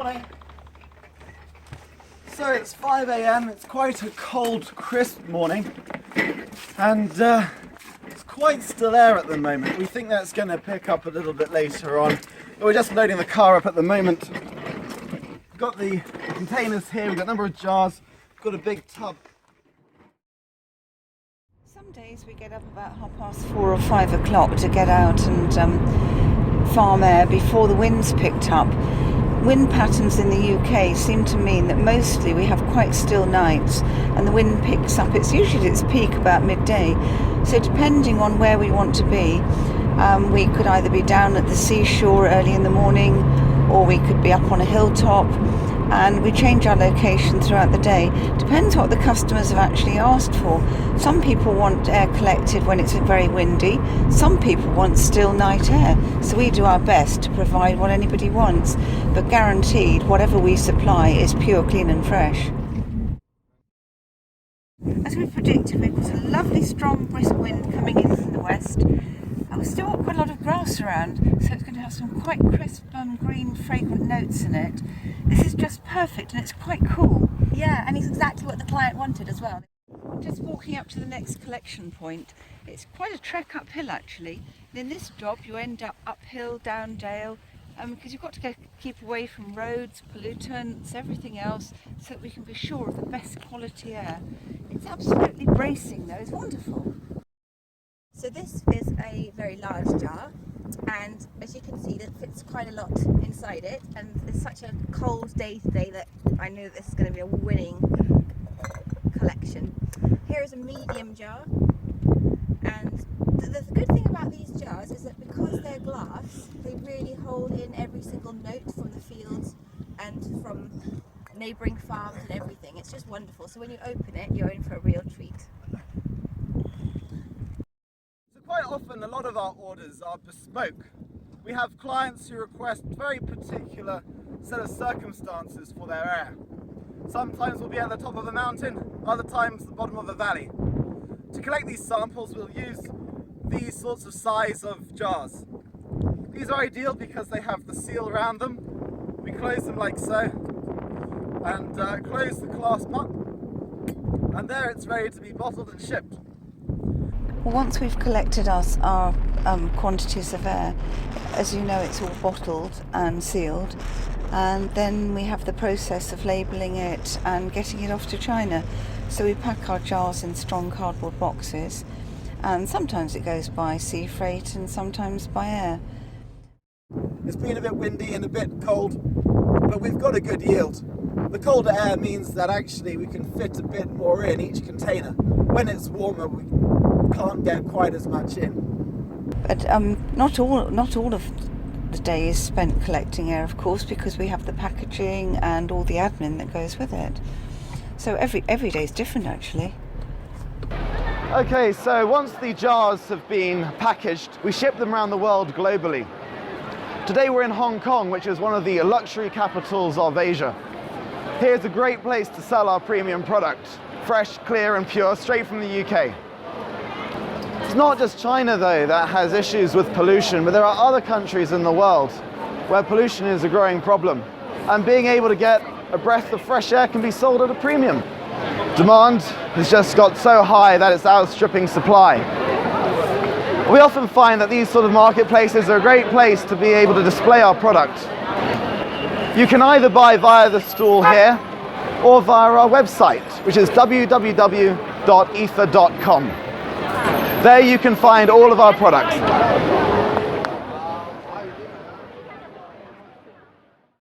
morning. So it's 5 a.m. It's quite a cold, crisp morning, and it's quite still air at the moment. We think that's going to pick up a little bit later on. We're just loading the car up at the moment. We've got the containers here, we've got a number of jars, we've got a big tub. Some days we get up about 4:30 or 5 o'clock to get out and farm air before the wind's picked up. Wind patterns in the UK seem to mean that mostly we have quite still nights and the wind picks up. It's usually at its peak about midday. So depending on where we want to be, we could either be down at the seashore early in the morning, or we could be up on a hilltop, and we change our location throughout the day. Depends what the customers have actually asked for. Some people want air collected when it's very windy. Some people want still night air. So we do our best to provide what anybody wants, but guaranteed whatever we supply is pure, clean and fresh. As we predicted, we've got a lovely strong brisk wind coming in from the west. And we've still got quite a lot of grass around, so it's going to have some quite crisp green fragrant notes in it. This is just perfect and it's quite cool. Yeah, and it's exactly what the client wanted as well. Just walking up to the next collection point. It's quite a trek uphill actually. And in this job you end up uphill, down dale, because you've got to keep away from roads, pollutants, everything else, so that we can be sure of the best quality air. It's absolutely bracing though, it's wonderful. So this is a very large jar, and as you can see, that fits quite a lot inside it, and it's such a cold day today that I know this is going to be a winning collection. Here is a medium jar, and the good thing about these jars is that because they're glass, they really hold in every single note from the fields and from neighbouring farms and everything. It's just wonderful. So when you open it, you're in for a real treat. Quite often a lot of our orders are bespoke. We have clients who request very particular set of circumstances for their air. Sometimes we'll be at the top of a mountain, other times the bottom of a valley. To collect these samples we'll use these sorts of size of jars. These are ideal because they have the seal around them. We close them like so and close the clasp up, and there it's ready to be bottled and shipped. Once we've collected our quantities of air, as you know, it's all bottled and sealed, and then we have the process of labelling it and getting it off to China. So we pack our jars in strong cardboard boxes, and sometimes it goes by sea freight and sometimes by air. It's been a bit windy and a bit cold, but we've got a good yield. The colder air means that actually we can fit a bit more in each container. When it's warmer, we can't get quite as much in. But not all of the day is spent collecting air, of course, because we have the packaging and all the admin that goes with it. So every day is different actually. Okay, so once the jars have been packaged, we ship them around the world globally. Today we're in Hong Kong, which is one of the luxury capitals of Asia. Here's a great place to sell our premium product. Fresh, clear and pure, straight from the UK. It's not just China though that has issues with pollution, but there are other countries in the world where pollution is a growing problem. And being able to get a breath of fresh air can be sold at a premium. Demand has just got so high that it's outstripping supply. We often find that these sort of marketplaces are a great place to be able to display our product. You can either buy via the stall here or via our website, which is www.aetheaer.com. There you can find all of our products.